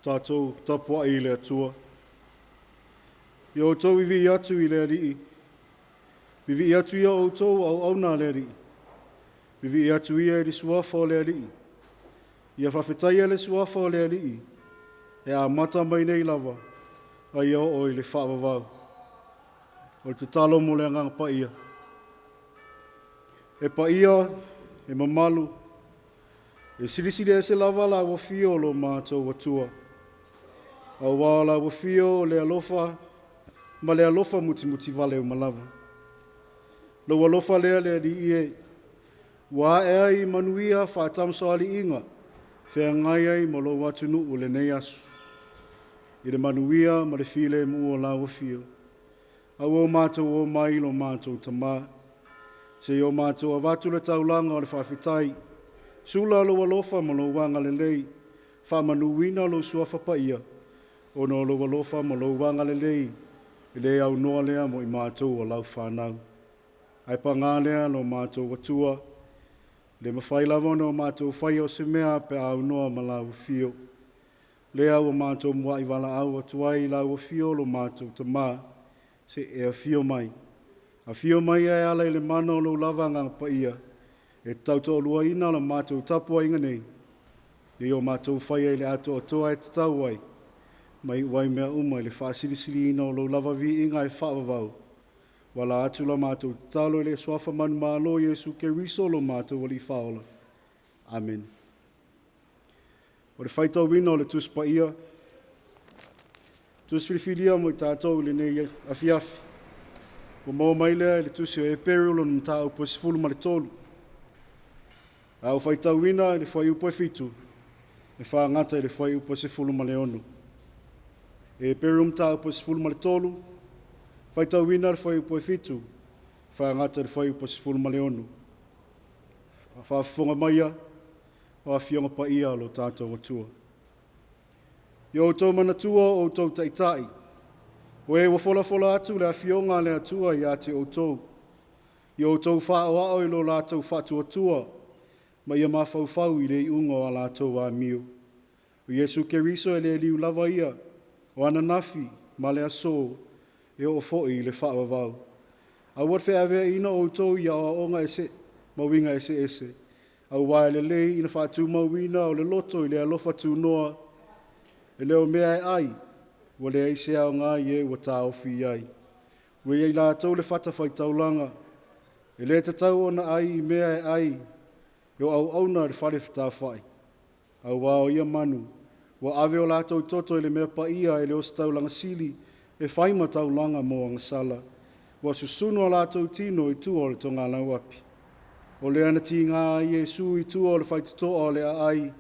tātou Tapuaiga i le atua. I o tau iwi atu i le rii. Iwi atu ia o tau au auna le rii. Iwi atu ia i le suafa o le rii. Ia whawhetai le suafa o le rii. E a mata mai nei lava. A ia o i le whaavavau. O le te talo mo le angang pa ia. E pa ia, e mamalu. E sirisiri e se lava la wa fio lo mātou atua. Au wā la wa fio le alofa, ma le alofa muti vale o malava. Lo alofa lea le di ie. Wa e ai manuia whātamso ali inga. Whea ngai ai ma lo watunu o le nei asu. I le manuia ma le file mu o la wa fio. Au o mātou o mai lo mātou tamā. Se o mātou a watu le taulanga o le whawhitai. Sula lo alofa ma lo wanga le lei. Whamanuina lo suafa pa ia. O no lo alofa ma lo wanga le lei. I le au noa lea mo i mātou o lau whanau. Ai pa ngā lea lo mātou watua. Le mawhai lava no mātou whai o se mea pe au noa ma lau fio. Le au o mātou mua i wala au atuai lau fio lo mātou tamā. Se e a fio mai. A fio mai e ala i le mana o lo lava ngang pa ia. E tauto lua ina la mātou Tapuaiga nei. E o mātou whai e le ato o toa e tatau ai. Mai wai mea uma i le whaasirisiri ina o lo lava vi inga e whaavavau. Wala atu la mātou talo i le swafa manu mālo Jesu ke riso lo mātou o li whaola. Amen. O le whaitau wina o le tus pa ia. Tus Filifilia mo i tātou le nei Afiafi. O mau mai lea le tusi o e peril o mtau po sifulu ma le tolu. Au whaitau wina le whai upo e fitu. E wha ngata le whai upo sifulu ma le ono. E peril mtau po sifulu ma le tolu. Whaitau wina le whai upo e fitu. Wha ngata le whai upo sifulu ma le ono. Wha whonga maia. Wha fionga pa ia lo tātou watua. I o tau manatua o tau taitai. O e wafola atu le afionga le atua i ate o tau. I o tau whaoa o i lo lātou whatu atua. Ma ia mawhau i le ungo a lātou a mio. O Jesu ke riso e le liu lava ia. O ananafi ma le aso e o foi le whaavavau. A wat whea vea ina o tau i a onga ese. Ma winga ese. A wae le lei ina whatu mawina o le loto i le alofa tu noa. E leo mea e ai. Wa le eise au ngā ie wa tā ofi ai. Wa iei lātou le whata whai taulanga. E le tatau ona ai i mea e ai. Yo au auna le whare whita whai. Au wao ia manu. Wa ave o lātou toto e le mea pa ia e le os taulanga sili. E whaima taulanga mo ang sala. Wa susunu o lātou tino i tua o le tonga lauapi. O le ana ti ngā Iesu i tua o le whaitutoa o le ai.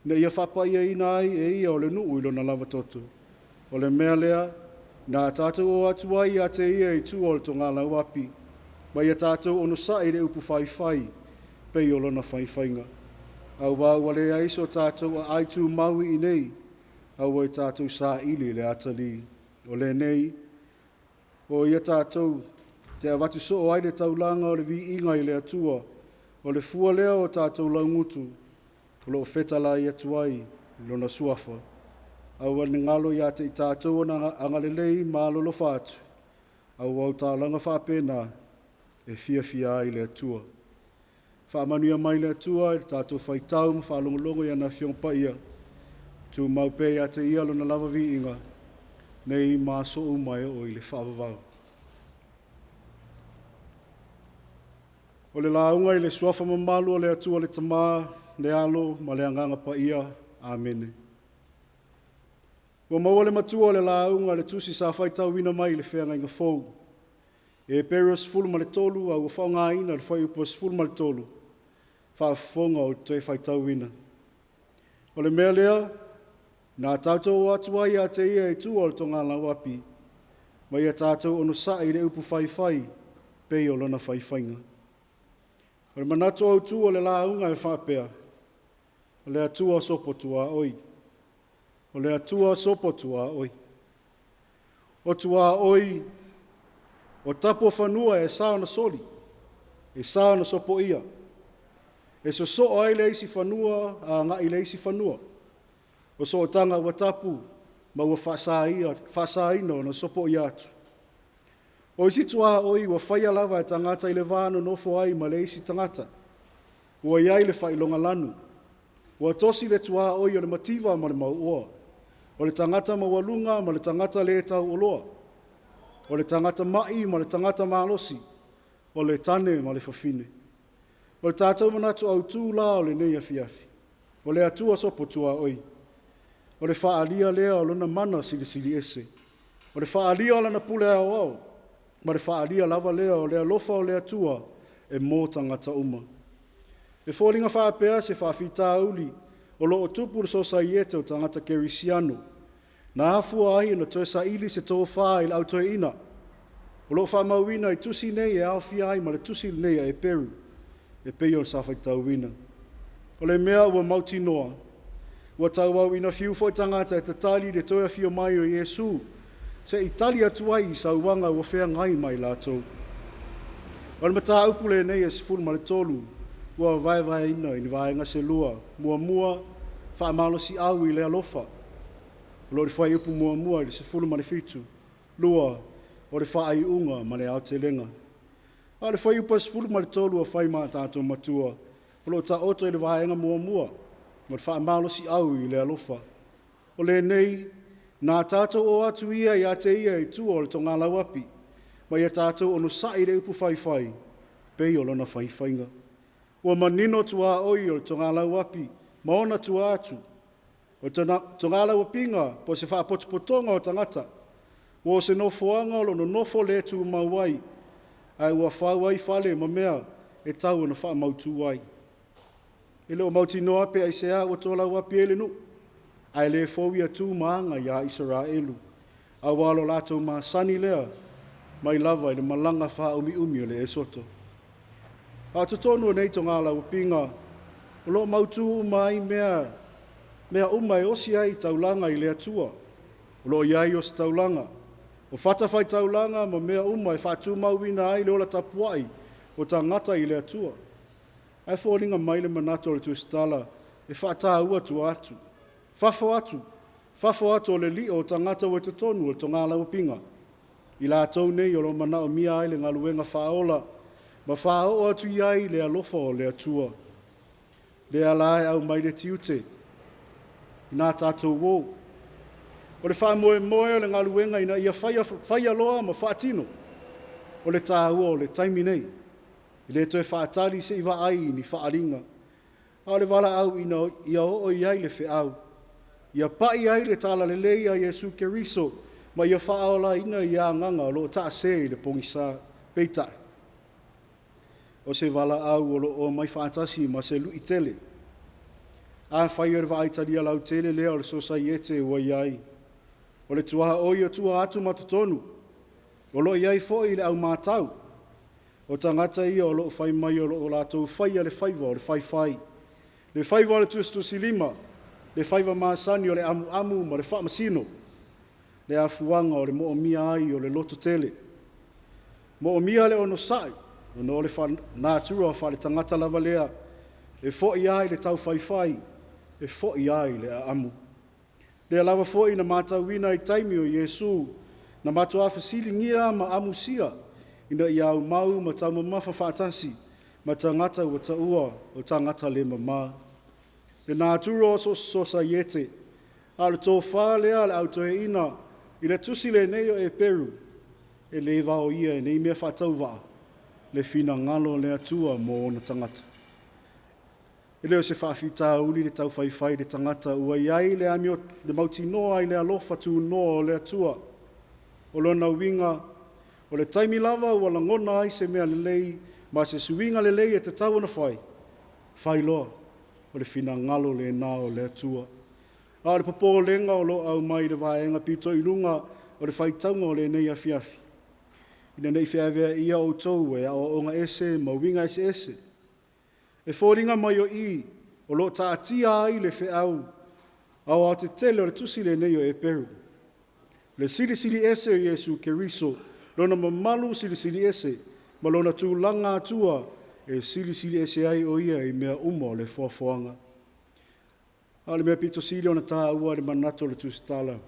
Na ia whapa ia ina ai e ia o le nuu ilo na lava toto. O le mea lea, nā tātou o atuai a te ia i tua o le tonga lauapi. Ma ia tātou ono sa i le upu whai, pei o lona whaiwhainga. Au wau wale a iso tātou a aitu maui i nei, au ai tātou sa ili le atali. O le nei, o ia tātou, te awatu so o aile taulanga o le vi inga i le atua, o le fua lea o tātou laungutu, o lo fetala i atuai, lona suafa. Au ane ngalo ia te i tātou na angalelei mālolo whātu. Au au tālanga whāpena e fia i le atua. Whaamanuia mai le atua i tātou whaitau ma whaalongolongo i ana whiong paia. Tu maupe ia te ia lona lava vi inga. Nei mā so umai o i le whaavavau. O le launga i le suafa mamalu o le atua le tamā, le alo ma le anganga paia. Amene. Wa maua le matua le launga le tusi sa whaitau wina mai le whenga inga fōu. E perios fulu ma le tolu au whao ngā ina le whai upos fulu ma le tolu. Whaafonga o te whaitau wina. O le mea lea, nā tātou atua ia te ia i tua o le tonga lauapi. Ma ia tātou ono sa i le upu whai, pei o lona whaiwhainga. O le manato au tua le launga e whapea. O le atua sopotua oi. O le atua sopotua oi. O tua oi, o tapo whanua e sāna soli, e sāna sopo ia. E so ai le isi whanua, a ngā i le isi whanua. O so tanga wa tapu, ma wa whaasaina o na sopo i atu. O isi tua oi wa whaia lava e tangata i le vāno nofo ai ma le isi tangata. Ua iai le whailonga lanu. Ua tosi le tua oi o le mativa ma le mauoa. O le tangata mawalunga ma le tangata le tau oloa. O le tangata mai ma le tangata malosi. O le tane ma le fafine. O le tātou manatu au tū la o le nei afiafi. O le atua sopo tua oi. O le whaalia lea o lona mana sili ese. O le whaalia o lana pule au au. Ma le whaalia lava lea o lea lofa o lea tua e mō tangata uma. E fōringa whaapea se whaafita uli o loo tupu le sosaiete o tangata kerisiano. Na hafua ahi na toe sa ili se tō whaa i lautoe ina. O loo whaamauina i tusi nei e awhia ai ma le tusi nei e peru. E peio sa whaitauina. O le mea ua mauti noa. Ua tauau ina fiu fo i tangata e tatali le toe fio mai o Iesu. Se itali atuai i sauwanga ua whea ngai mai lātou. O le mata upule nei e sifuru ma le tolu. Ua vai ina i ni vaenga se lua. Mua whaamalo si au i le alofa. O lo le whai upu mua i le sifuru ma le fitu. Lua o le whaai unga ma le aotelenga. A le whai upa sifuru ma le tolu a whai maa tātou matua. O lo ta oto i le vaenga mua. Ma le whaamalo si au i le alofa. O le nei, nā tātou o atu ia i ate ia i tua o le tonga lauapi. Ma ia tātou ono sai le upu whai. Pei o lona whaiwhainga. Ua manino tua oi o le tonga lauapi. Maona tua atu. O tonga lauapinga po se whaapotopotonga o tangata. Ua se nofoanga o lono nofo le tu mauai. Ai ua whauai whale ma mea e tau na whaamautu wai. Ele o mauti noa pe ai sea ua tō lauapi ele nu. Ai le fōwia tū maanga ia Israelu. A walo lātou mā sani lea, mai lava i le malanga wha umi o le esoto. A tutonu nei to ngā lauapinga, o lo mautu mai mea umai osi ai taulanga i le atua. O lo iai o taulanga. O whatawhai taulanga ma mea umai whatu mauina ai le ola Tapuaiga o ta ngata i le atua. Ai fōringa mai le manato le tu stala e whata ua tu atu. Fafo atu o le li o tangata o te tonu o to ngā lauapinga. I la tau nei o lo mana o mia ai le ngaluenga whaola, ma whao atu iai le alofa o le atua. Le alae au mai le tiute, i nā tātou wō. O le wha moe o le ngaluenga ina ia whaia loa ma whaatino. O le tāua o le taimi nei. I le toe whaatali se iwa ai ni whaaringa. A le wala au ina ia o iai le whiau. Ia pai ai le tala le leia Iesu Keriso, ma ia whaola ina ia nganga o lo taa se i le pongisa peitai. O se wala au o lo o mai whaatasi ma se lui tele. A whai o le waaitalia lau tele lea o le sosaiete ua iai. O le tuaha oi o tua atu matutonu. O lo iai fo i le au mātau. O tangata ia o lo whai mai o lo lātou whai a le whaiva o le whai. Le whaiva o le tustusi lima. Le whaiva maasani o le amu ma le whaamasino. Le afuanga o le moomia ai o le loto tele. Moomia le ono sai. No le nātura wha le tangata lava lea. E fōi ai le tau whai. E fōi ai le amu. Le lava fōi na mātauina i taimi o Iesu. Na matua whasilingia ma amusia. Ina ia au mau ma tau mamafa whaatasi. Ma tangata ua taua o tangata le mama. Le nātura o sosaiete. A le tō wha lea le autoe ina. I le tusi le nei o e peru. E le vao ia e nei mea whaatau waa. Le fina ngalo le atua mo ona tangata. E leo se whaafita uli le tau whai le tangata ua iai le amio le mauti noa i le alofa tu noa o le atua. O lona winga, o le taimi lava ua langona ai se mea lelei, ma se suinga lelei e te tau na whai. Whai loa, o le fina ngalo le nā o le atua. A le popo lenga o lo au mai le vaenga pito i lunga o le whaitaunga o le nei afiafi. Ina nei whiawea ia o tau e a o onga ese, ma winga ese. E fōringa mai o i, o lo tātia ai le whiau, au a te tele o le tusi le nei o e peru. Le sili ese o Iesu Keriso, lona mamalu sili ese, ma lona tūlanga atua e sili ese ai o ia i mea umo le fuafuanga. Ale mea pito sili o na tā ua le manato le tūsitala.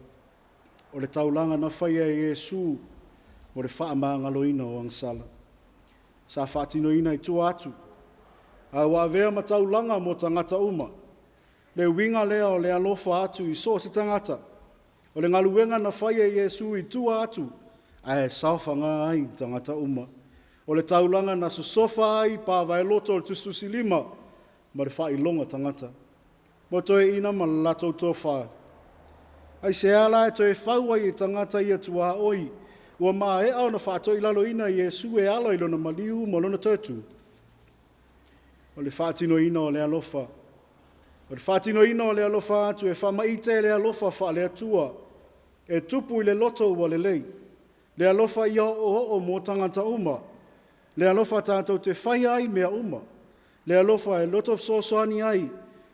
O le taulanga na whaia e Yesu o le wha maangaloina o angsala. Sa whaatinoina I tua atu. A wavea ma taulanga mo tangata uma. Le winga lea o le alofa atu I so se tangata. O le ngaluenga na whaia e Yesu I tua atu. A e sauwhanga ai tangata uma. O le taulanga na sosofa ai pa vailoto o tustusilima. Ma le wha ilonga tangata. Mo toe ina ma lato tofa. Ai se ala e toe whaua I tangata ia tua oi. Ua maa e au na whaato I lalo ina Yesu e ala ilona maliu mo lona tautu. O le whaatino ina o le alofa. O le whaatino ina o le alofa atu e whamaite le alofa wha le atua. E tupu I le loto ua le lei. Le alofa ia o mo tangata uma. Le alofa tātou te whai ai mea uma. Le alofa e loto sosoani ai.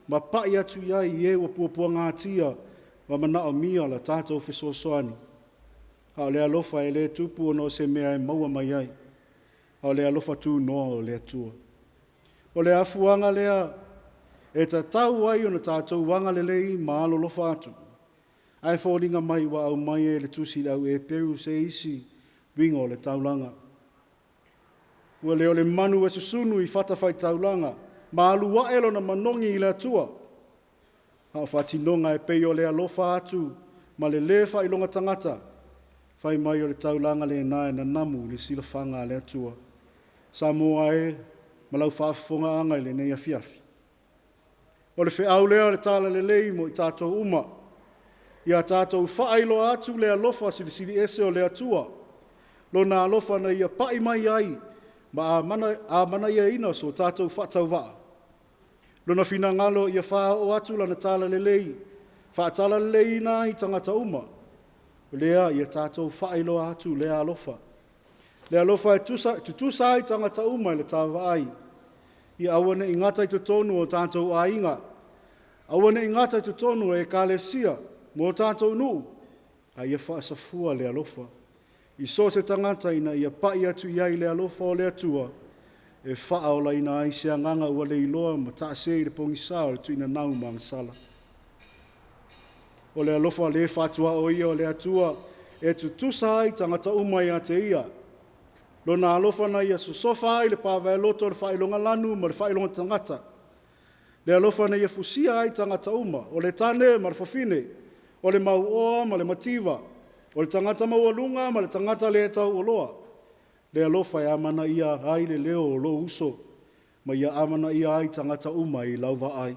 Ma pai atu iai e wa puapua ngātia. Wa mana o mia la tātou fesosoani. Hao le alofa e le tupu o no se mea e maua mai ai. Hao le alofa tū noa o le atua. O le afuanga lea e ta tau ai o na tātou wanga le lei ma alo lofa atu. Ai fōringa mai wa au mai e le tusi au e peru se isi wingo o le taulanga. Ua leo le manu e susunu I whatawhai taulanga. Ma alu wa elo na manongi I le atua. Hao whatinonga e pei o le alofa atu ma le lefa I longa tangata. Whai mai o le taulanga le nae na namu le sila whanga le atua. Samoa e malau whaafonga anga I le nei Afiafi. O le whiau lea le tala le lei mo I tātou uma. Ia tātou whaeilo atu le alofa sili ese o le atua. Lo na alofa na ia pai mai ai. Ma a mana ia ina so tātou whaatau waa. Lona whina ngalo ia wha o atu lana tala le lei. Whaatala le lei na I tangata uma. Lea ia tātou whaeilo atu le alofa. Le alofa e tutusa ai tangata uma I le tāwa ai. Ia awane I ngata I tutonu o tātou ainga. Awane I ngata I tutonu e kālesia mo tātou nuu. A ia whaasafua le alofa. I so se tangata ina ia pai atu iai le alofa o le atua. E whaaola ina ai se anganga ua le iloa ma taase I le pongisa o le tuina nau ma sala. O le alofa le whatua o ia o le atua e tutusa ai tangata umai a te ia. Lona alofa na ia sosofa ai le pāwai loto le whailonga lanu ma le whailonga tangata. Le alofa na ia fusia ai tangata uma o le tane ma le whawhine, o le mau oa ma le mativa, o le tangata maualunga ma le tangata le tau oloa. Le alofa e amana ia ai le leo o lo uso, ma ia amana ia ai tangata uma I lauwa ai.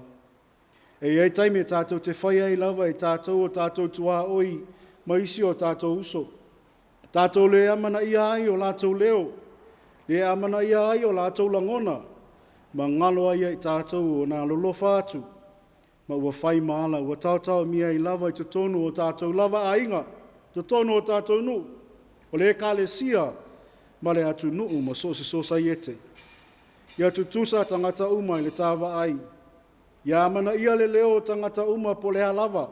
E iei taime tātou te whai ai lawa e tātou o tātou tua oi, ma isi o tātou uso. Tātou le amana ia ai o lātou leo, le amana ia ai o lātou langona, ma ngalo ai I tātou o nā lolofa atu, ma ua whai maala, ua tautau mia I lawa I totonu o tātou lava ainga, totonu o tātou nu, o le kālesia, ma le atu nuu ma so se so saiete. Ia tutusa tangata uma I le tāwa ai, ia amana ia le leo tangata uma po le lava,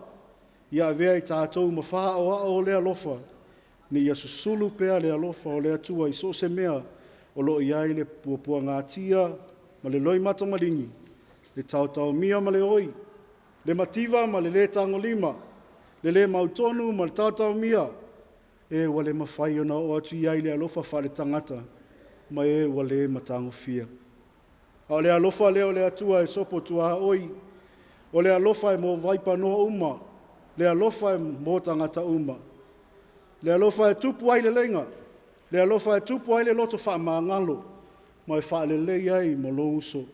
ia vea I tātou ma wha o le alofa, ni ia susulu pea le alofa o le atua I so se mea o lo iai le puapua ngātia ma le loi mata malingi, le tautau mia ma le oi, le mativa ma le tango lima, le mautonu ma le tautau mia, e wale mawhai ona o atu iai le alofa whare tangata, ma e wale matango fia. O le alofa leo le atua e sopo tua oi, o le alofa e mo vaipa noa uma, le alofa e mo tangata uma, le alofa e tupu ai le lenga, le alofa e tupu ai le loto wha maangalo, ma e wha le lei ai mo lo uso.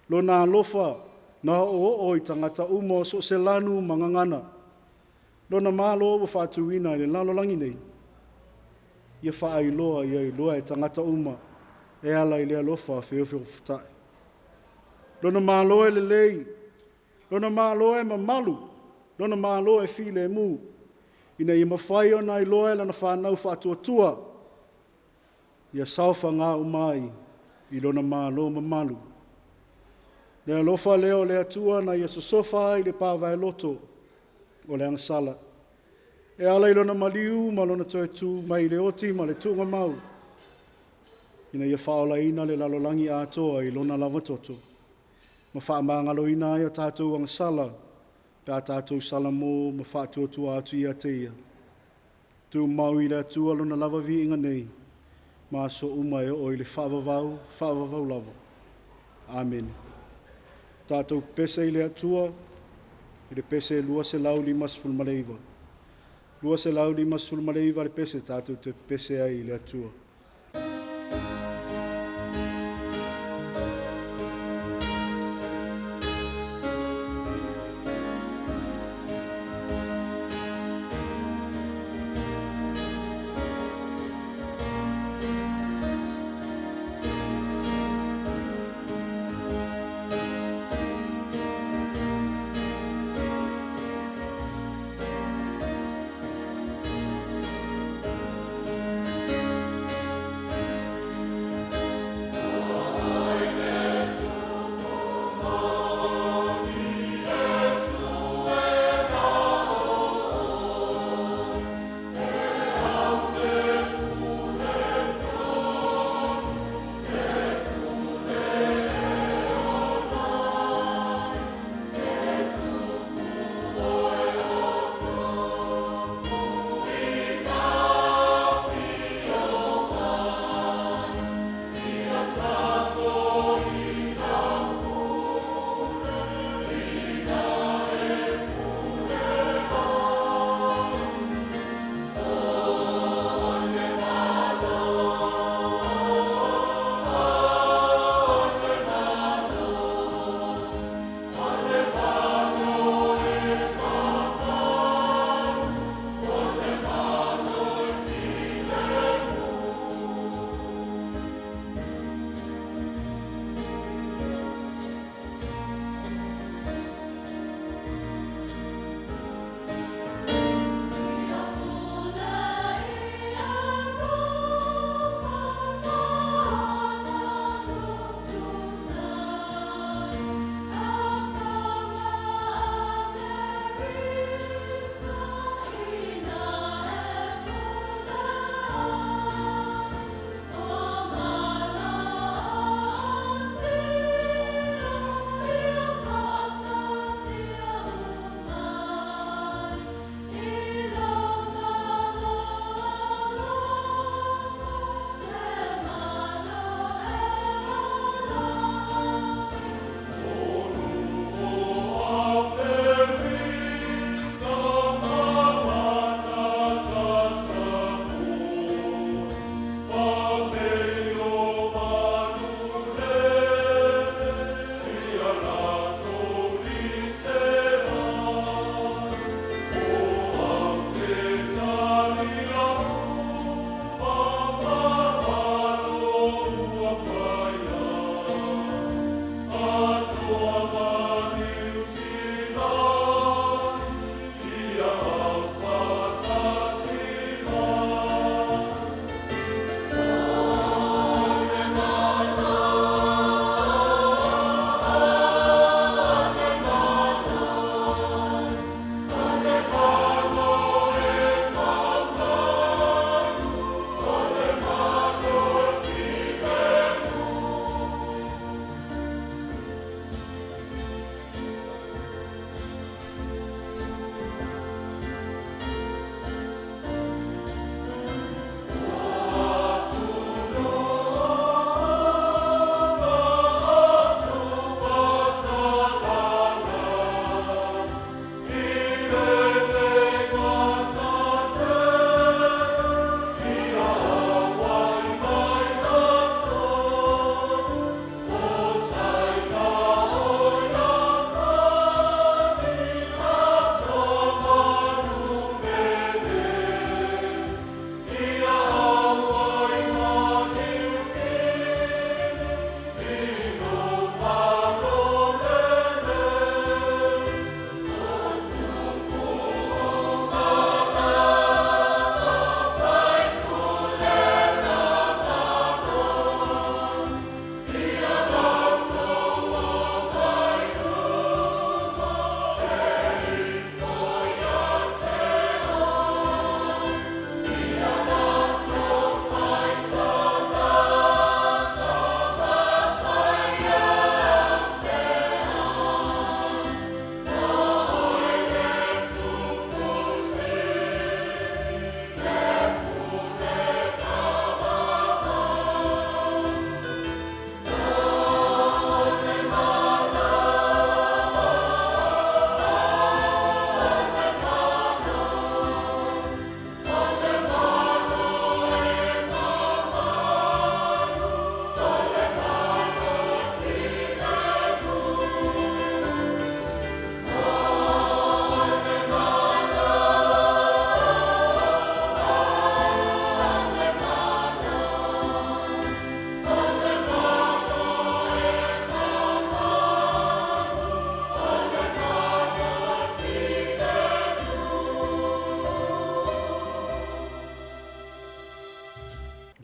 Lo na alofa na o I tangata uma so se lanu mangangana. Lo na malo o whaatuina I le lalo langi nei. Ia wha ai loa e tangata uma, e ala I le alofa whio futai. Lo na malo e le lei, lo na malo e mamalu, lo na malo e file mu. Ina I mawhai o na I loa e lana whanau whaatuatua. Ia sauwha ngā umai I lona malo mamalu. Le alofa leo le atua na ia sosofa ai le pāwai loto o le angsala. E ala I lona maliu ma lona toetu mai le oti ma le tunga mau. Ina ia whaola ina le lalolangi atoa I lona lawatoto. Ma wha maangalo ina ia tātou angsala Pea tātou salamo ma whātua atu ia te ia. Tu mau i le atua lona lava vi inga nei. Ma so umai o i le whaavavau lava. Amen. Tātou pese i le atua, i le pese lua se lau li masful maleiva. Lua se lau li masful maleiva le pese tātou te pese ai i le atua.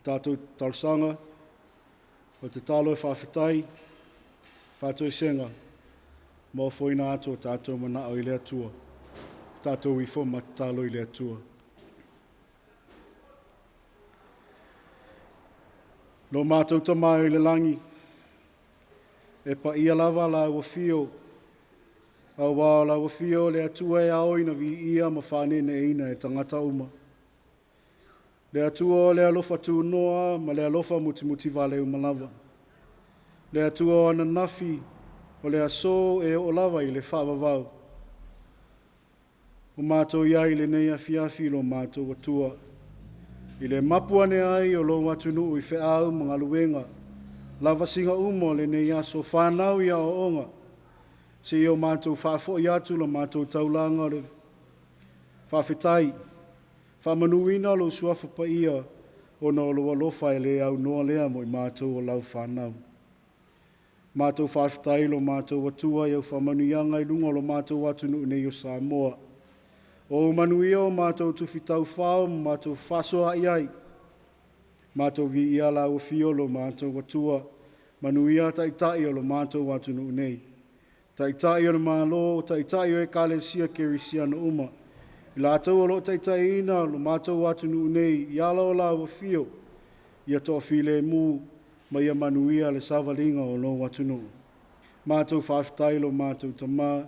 tātou talsanga, o te talo e whawhitai, whātou i senga, mō whoina ato tātou mana o i lea tua, tātou i whoma talo i lea tua. No mātou tamai o le langi, e pa ia lava la ua whio, au wā la ua whio le atua e aoina vi ia ma whanene eina e tangata uma. Le atua o le alofa tu noa ma le alofa muti vale umalava. Le atua o ana nafi o le aso e o lava i le whaavavau. O mātou iai le nei Afiafi lo mātou atua. I le mapuane ai o lo watunu i wheau mga luenga. Lava singa umo le nei aso whanau ia o onga. Se i o mātou whaafo i atu lo mātou taulanga le whawhetai. Whamanuina lo suafa pa ia o no lo alofa e le au noa lea mo i mātou o lau whanau. Mātou whawhetai lo mātou atua i au whamanuianga i lunga lo mātou watunu nei o Samoa. O manuia o mātou tuwhitau whao, mātou whasoa iai. Mātou vi ia la o fio lo mātou watua. Manuia taitai o lo mātou watunu nei. Taitai o le mālo, taitai o e kalesia kerisia na uma. I lātou o lo taitai ina lo mātou watunu nei. Iala o la o fio. Ia Tofi le mū, ma ia manuia le savalinga o lo watunu. Mātou whawhetai lo mātou tamā.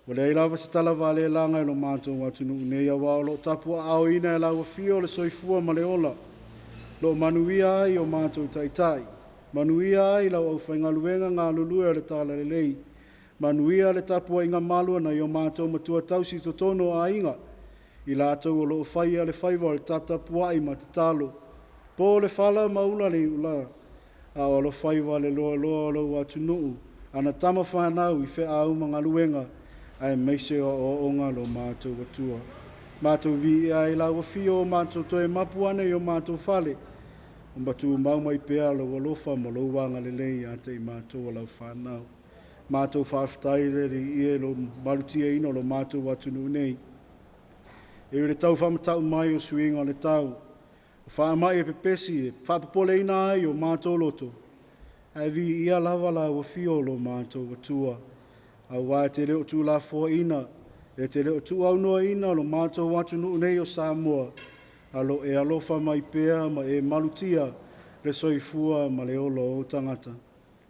O le lava se tala vale langa i lo mātou watunu nei awa o lo tapua ao ina e lawa fio le soifua ma le ola. Lo manuia ai o mātou taitai. Manuia ai lau au whaingaluenga ngā lulua le tala le lei. Manuia le tapua inga malua na i o mātou matua tausi to tono a inga. I lātou o lo whaia le whaiva le tapua i ma te talo. Po le whala maula le ula. A o lo whaiva le loa loa lo watunu. Ana tama whanau i whea au mga luenga. Ai meise o onga lo mātou watua. Mātou vi ai la wafio o mātou toe mapuane i o mātou whale. O matu maumai pēa lo walofa mo lo wanga lelei a te i mātou o lau whanau. Mātou whawhetai le i lo marutia ino lo mātou watunu nei. E le tau whamatau mai o suinga le tau. O whaamai e pepesi e whapapole ina ai o mātou loto. Ai vi ia lava la wafio lo mātou watua. Au wā te leo tū la fua ina, e te leo tū au noa ina lo mātou watunu nei o Samoa, alo e alofa mai pēa ma e malutia le soifua ma le olo o tangata.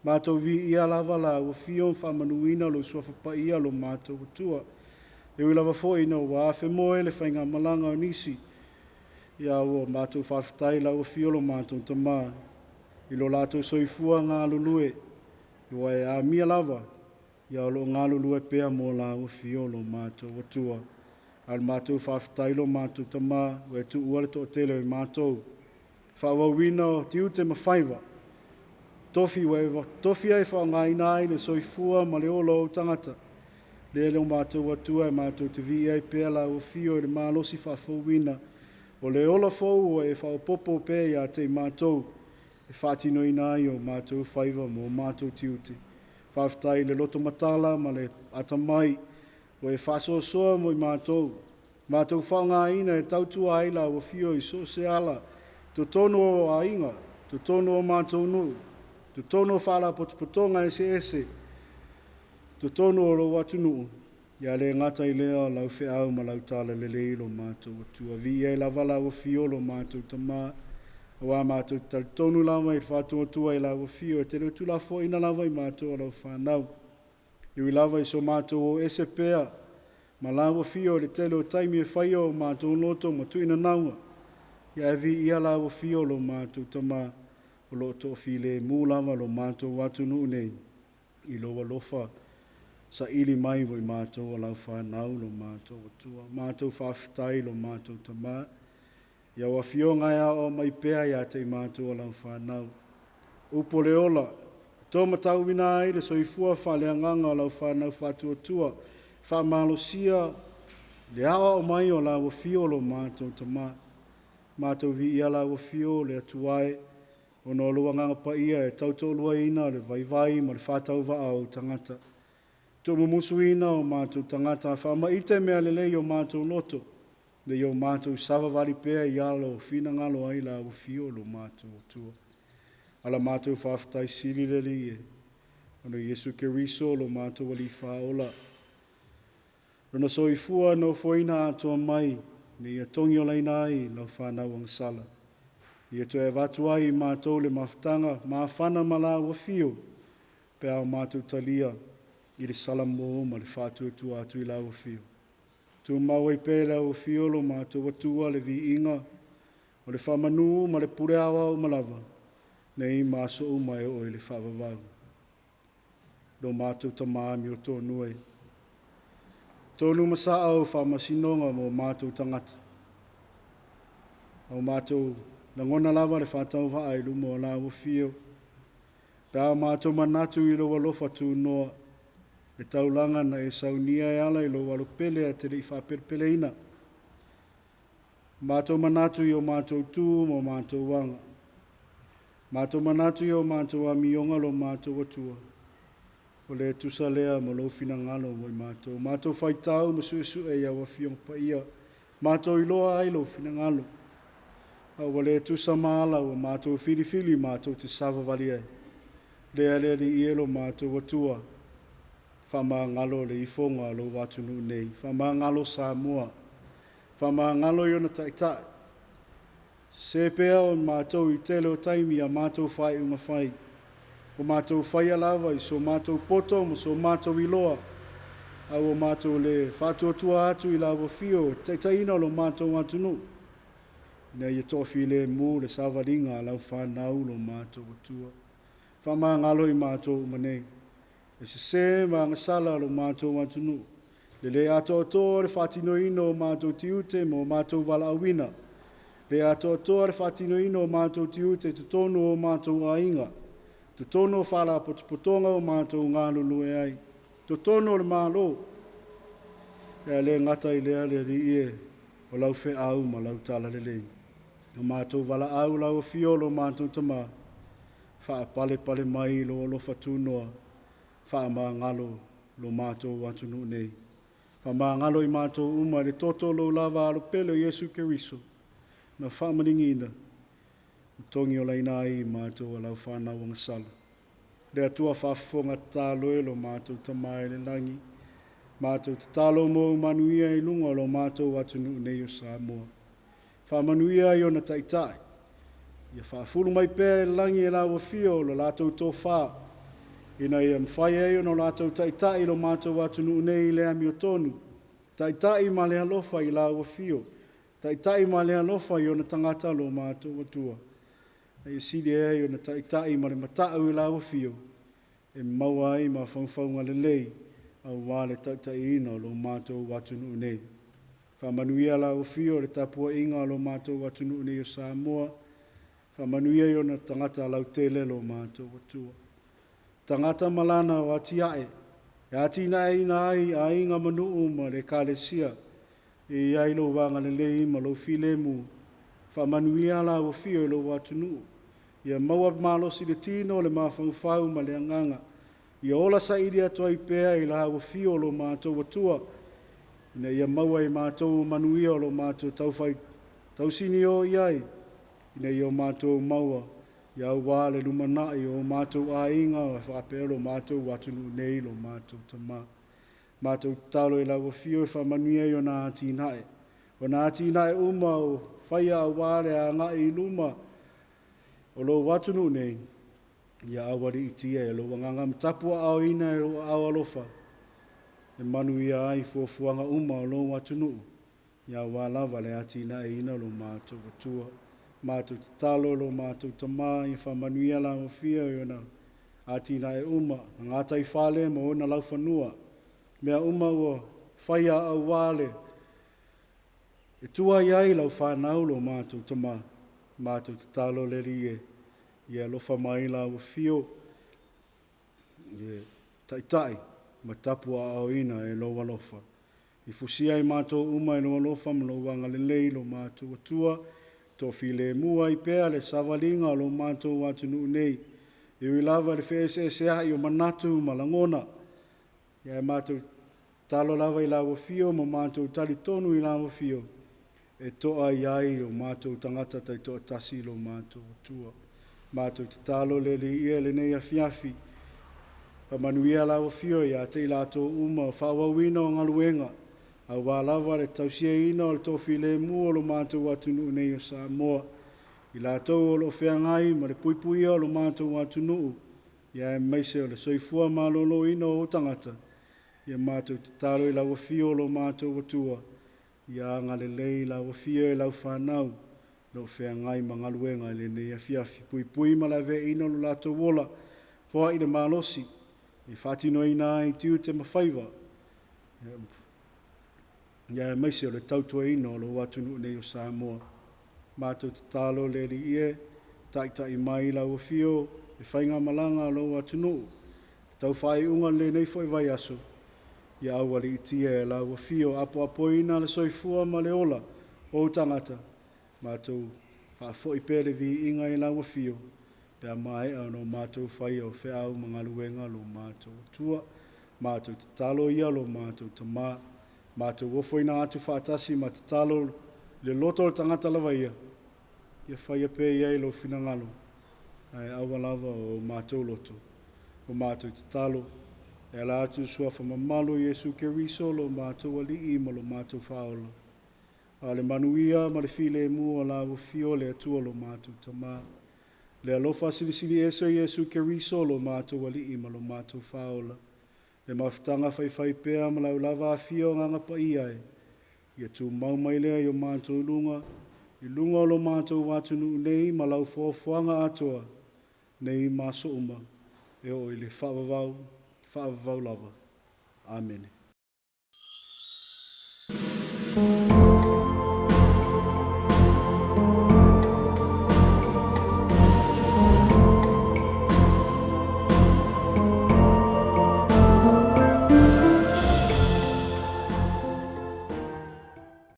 Mātou vi ia lava la ua fion whamanuina lo suafa pa ia lo mātou atua. E ui lava fua ina o wāwhe moe le whainga malanga o nisi. Ia ua mātou whawhetai la ua fio lo mātou tamā. I lo lātou soifua ngā lulue, i wa e a mia lava. Ia lo ngalo lue pea mo la o fio lo mātou watua. Al mātou whawhetai lo mātou tamā, ue tu uale to tele o mātou. Whawawina o tiute ma whaiva. Tofi wewa, tofi ai whaonga inai le soifua ma le olo o tangata. Le leo mātou watua e mātou te vi ai pea la o fio e le mālosi whawawina. O le ola fau e whaopopo pea ia te mātou. E whatino inai o mātou whaiva mo mātou tiute. Whawhetai le loto matala ma le atamai o e whasosoa mo i mātou. Mātou whaonga ina e tautua aila o fio i so se ala. To tono o a inga, to tono o mātou nu, to tono o whala potopotonga ese. To tono o lo watunu. Ia le ngata i lea lau whiau ma lau tala le leilo mātou atua. Vi e la vala o fio lo mātou tamā. O a mātou tonu lava i whātua tua i lawa fio, e te reo tu la fo ina lava i mātou a lau whanau. Iwi lava i so mātou o ese pēa, ma lawa fio le tele o taimi e whaia o mātou loto ma tu ina naunga. Ia e vi ia lawa fio lo mātou tamā, o lo Tofi le mū lava lo mātou watu nuu nei, i lo walofa sa ili mai mo i mātou a lau whanau lo mātou atua. Mātou whawhetai lo mātou tamā, ia wa fio ngai o mai pea ia te mātou o lau whanau. Upo le ola, tō matau wina ai le soifua whaleanganga o lau whanau whatua tua, whamalosia le awa o mai o lau fio lo mātou tamā. Mātou vi ia lau fio le atuae, o no luanganga pa ia e tautolua ina le vaivai ma le whatau waa o tangata. Tō mumusu ina o mātou tangata, whama ite mea le lei o mātou loto, Le yo mātou savavali pea I alo fina ngalo ai la ufio lo mātou tua. Ala mātou whawhtai siri leli e. Ono Yesu Keriso lo mātou wali whaola. Rona soifua no foina atoa mai, ne ia tongi o leina ai lau whanau ang sala. Ia to e watu ai mātou le mawhtanga, mawhana mala ua fio, pe au mātou talia I le salamo ma le whātua tua atu I la ua fio. Tu mau I pe la ua fio lo mātou watua le vi inga, o le whamanu ma le pure awa o malawa, nei māso o mai o le whawawau. Lo mātou tamami o tōnu ai. Tōnu masa au whamasinonga mo mātou tangata. Au mātou na ngona lava le whātau whaailu mo la ua fio. Pea mātou manatu I lo walofa tū noa. Le taulanga na e saunia e ala I lo walo pele a tere I whapele Mātou manatu I o mātou tū mo mātou wanga. Mātou manatu I o mātou amionga lo mātou atua. O le tusa lea mo lo fina ngalo mo I mātou. Mātou whaitau mo suesu e ia wafiong pa ia. Mātou I loa ai lo fina ngalo. O le tusa maala o mātou Filifili mātou te savavali ai. Lea li I lo mātou atua. Whama ngalo le ifonga lo watunu nei. Whama ngalo Samoa. Whama ngalo I ona taitai. Se pea o mātou I tele o taimi a mātou whai unga whai. O mātou whaia lava I so mātou poto mo so mātou I loa. Au o mātou le whātua tua atu I lawa fio, taitaina lo mātou atunu. Nei e Tofi le mu le savaringa lau whanau lo mātou atua. Whama ngalo I mātou manei. E se ma ngasala lo mātou atunu. Le ato ato le whatino ino o mātou tiute mo mātou wala awina. Le ato ato le whatino ino o mātou tiute tutonu o mātou ainga. Tutono whala potoponga o mātou ngā lulu e ai. Tutono le mālo. E le ngata I lea le ri e o lau whe au ma lau tala le lei. O mātou wala au lau fio lo mātou tama. Wha pale mai lo lo whatunoa. Wha mā ngalo lo mātou watunu nei. Wha mā ngalo I mātou uma le toto lo lava alo pele Yesu Keriso. Na wha maningina. Tongi o leina ai mātou a lau whanau ang sala. Le atua whafonga tālo e lo mātou tamai le langi. Mātou te tālo mo manuia I lunga lo mātou atunu nei o Samoa. Whamanuia I ona taitai. Ia whafuru mai pēr langi e lau fio lo lātou tō whā. Ina ia mwhai e ono lātou taitai lo mātou atunu nei le ami o tonu. Taitai ma le alofa I lau fio. Taitai ma le alofa I ona tangata lo mātou atua. E sidi e ona taitai ma le matau I lau fio. E maua ai ma whangwhaunga le lei. Au wale taitai ina lo mātou atunu nei. Whamanuia lau fio le Tapuaiga lo mātou atunu nei o Samoa. Whamanuia I ona tangata lau tele lo mātou atua. Tangata malana o atiae. E atina e ina ai a inga manuu ma le kālesia. E iai lo wanga le lei ma lo filemu. Whamanuia lau fio lo atunu. Ia maua malosi le tino le mawhangwhau ma le anganga. Ia ola sa ili atua I pēa I lau fio lo mātou atua. Ina ia maua I mātou manuia lo mātou tausini o iai. Ina ia o mātou maua. Ia wā le lumanai o mātou a inga o whapea lo mātou watunu nei lo mātou tama. Mātou talo I lau fio I whamanuia I o nā ati nae. O nā ati nae uma o whaia a wāre a ngai I luma. O lo watunu nei. Ia awari itia e lo wangangam tapua au ina e lo au alofa. E manu ia ai fuafuanga uma o lo watunu. Ia walawa le ati na e ina lo mātou atua. Mātou te talo lo mātou tama I whamanu ia la mawhia o na ati na e uma. Ngāta I whale ma o na lau whanua. Mea uma o whaia au wale. E tua iai lau whanau lo mātou tama. Mātou te talo le rie. Ia lofa mai la o fio. Ia taitai. Ma tapua au ina e loa lofa. I fusia I mātou uma e loa lofa ma loa wanga le lei lo mātou atua. Tofi le mua I pēa le savalinga lo mātou atunu nei. I lava le FSSA I o manatu ma langona. Ia mātou talo lava I lawa fio ma mātou tali tonu I lawa fio. e toa iai o mātou tangata tai toa tasi lo mātou tua. Mātou te talo le ia le nei afiafi. Pa manuia la o fio ia te ilato uma o whawawina o ngaluenga. Au wālawa le tausia ina o le Tofi le mua o lo mātou atunu nei o Samoa. I lātou o lo whiangai ma le puipuia o lo mātou atunu. Ia e meise o le soifua malolo ina o tangata. Ia mātou te talo i lau fio o lo mātou atua. Ia ngale lei lau fio e lau whanau. Lo whiangai ma ngaluenga le nei afiafi. Puipui ma la ve ina lo lātou wola. Fua i le malosi. I whatino ina i tiu te mawhaiva. Ia meise o le tautua ina o lo atunu nei o Samoa. Mātou te talo le li ie, tai mai lau fio, e whainga malanga o lo atunu. Tau whai unga le nei fwoi vai aso. Ia awari itia e lau fio, apo ina le soifua ma le ola o tangata. Mātou whafoi pere vi inga i lau fio. Pea mai no mātou whai o whiau mangaluenga lo mātou tua. Mātou te talo ia lo mātou te mā. Mātou wofoina atu whaatasi ma te talo le loto o tangata lava ia. Ia whai pe ia lo finangalo. Ai awa lava o mātou loto. O mātou te talo. E la atu sua whamamalo Iesu Keriso lo mātou ali ima lo mātou whaola. A le manuia ma le file mua la o fio le atua lo mātou te mā. Le alofa silisili eso Iesu Keriso lo mātou ali ima lo mātou whaola. Le mawhitanga whai pēa ma lau lava a fio nganga pa iai. Ia tū maumailea i o mātou lunga. I lunga o lo mātou watunu nei ma lau whaofuanga atoa. Nei maso uma. E o i le whaavavau lava. Amen.